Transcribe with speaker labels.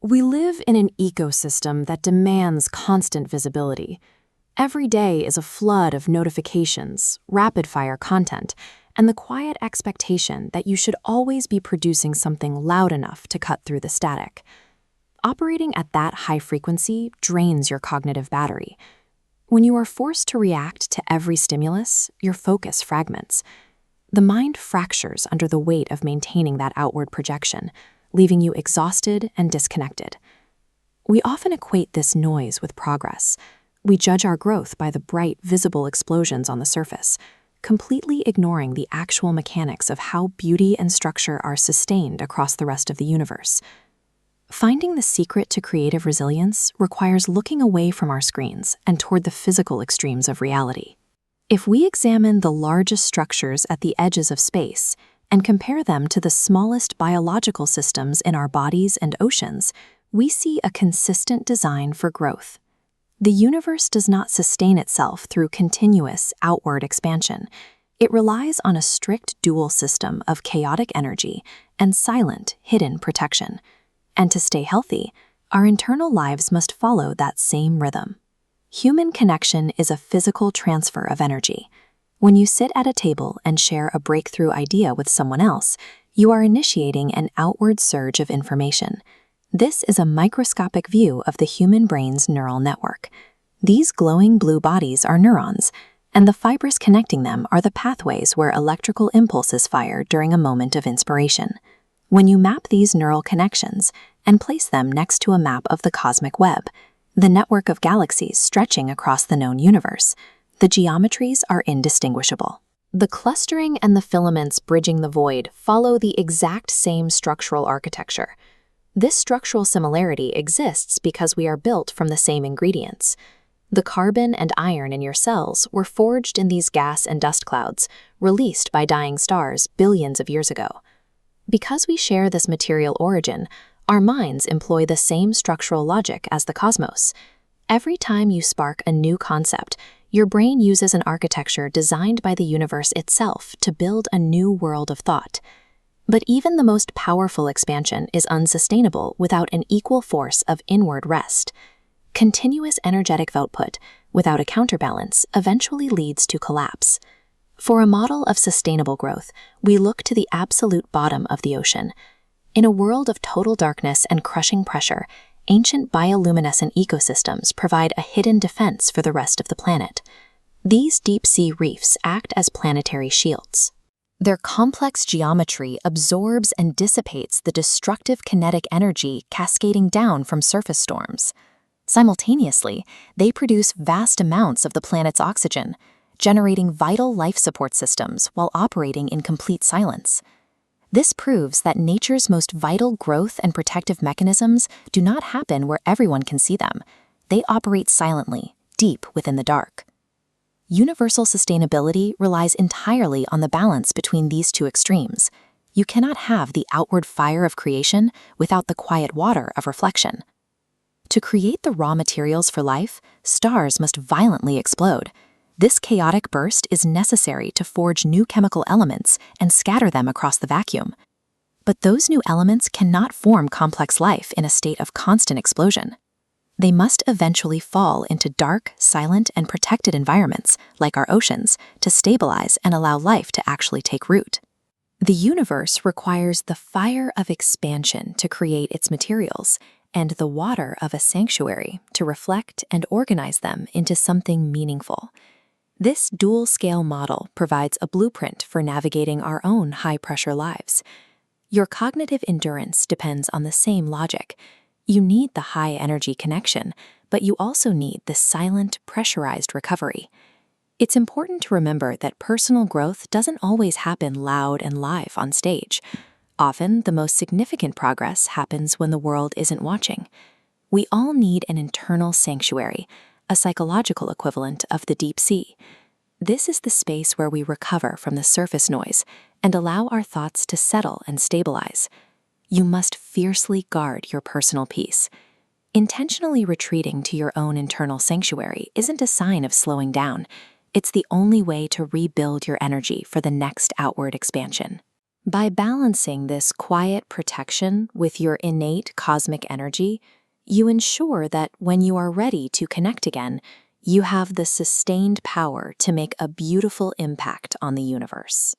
Speaker 1: We live in an ecosystem that demands constant visibility. Every day is a flood of notifications, rapid-fire content, and the quiet expectation that you should always be producing something loud enough to cut through the static. Operating at that high frequency drains your cognitive battery. When you are forced to react to every stimulus, your focus fragments. The mind fractures under the weight of maintaining that outward projection, leaving you exhausted and disconnected. We often equate this noise with progress. We judge our growth by the bright, visible explosions on the surface, completely ignoring the actual mechanics of how beauty and structure are sustained across the rest of the universe. Finding the secret to creative resilience requires looking away from our screens and toward the physical extremes of reality. If we examine the largest structures at the edges of space and compare them to the smallest biological systems in our bodies and oceans, we see a consistent design for growth. The universe does not sustain itself through continuous outward expansion. It relies on a strict dual system of chaotic energy and silent, hidden protection. And to stay healthy, our internal lives must follow that same rhythm. Human connection is a physical transfer of energy. When you sit at a table and share a breakthrough idea with someone else, you are initiating an outward surge of information. This is a microscopic view of the human brain's neural network. These glowing blue bodies are neurons, and the fibers connecting them are the pathways where electrical impulses fire during a moment of inspiration. When you map these neural connections and place them next to a map of the cosmic web, the network of galaxies stretching across the known universe, the geometries are indistinguishable. The clustering and the filaments bridging the void follow the exact same structural architecture. This structural similarity exists because we are built from the same ingredients. The carbon and iron in your cells were forged in these gas and dust clouds, released by dying stars billions of years ago. Because we share this material origin, our minds employ the same structural logic as the cosmos. Every time you spark a new concept, your brain uses an architecture designed by the universe itself to build a new world of thought. But even the most powerful expansion is unsustainable without an equal force of inward rest. Continuous energetic output, without a counterbalance, eventually leads to collapse. For a model of sustainable growth, we look to the absolute bottom of the ocean. In a world of total darkness and crushing pressure, ancient bioluminescent ecosystems provide a hidden defense for the rest of the planet. These deep-sea reefs act as planetary shields. Their complex geometry absorbs and dissipates the destructive kinetic energy cascading down from surface storms. Simultaneously, they produce vast amounts of the planet's oxygen, generating vital life support systems while operating in complete silence. This proves that nature's most vital growth and protective mechanisms do not happen where everyone can see them. They operate silently, deep within the dark. Universal sustainability relies entirely on the balance between these two extremes. You cannot have the outward fire of creation without the quiet water of reflection. To create the raw materials for life, stars must violently explode. This chaotic burst is necessary to forge new chemical elements and scatter them across the vacuum. But those new elements cannot form complex life in a state of constant explosion. They must eventually fall into dark, silent, and protected environments, like our oceans, to stabilize and allow life to actually take root. The universe requires the fire of expansion to create its materials, and the water of a sanctuary to reflect and organize them into something meaningful. This dual-scale model provides a blueprint for navigating our own high-pressure lives. Your cognitive endurance depends on the same logic. You need the high-energy connection, but you also need the silent, pressurized recovery. It's important to remember that personal growth doesn't always happen loud and live on stage. Often, the most significant progress happens when the world isn't watching. We all need an internal sanctuary, a psychological equivalent of the deep sea. This is the space where we recover from the surface noise and allow our thoughts to settle and stabilize. You must fiercely guard your personal peace. Intentionally retreating to your own internal sanctuary isn't a sign of slowing down. It's the only way to rebuild your energy for the next outward expansion. By balancing this quiet protection with your innate cosmic energy, you ensure that when you are ready to connect again, you have the sustained power to make a beautiful impact on the universe.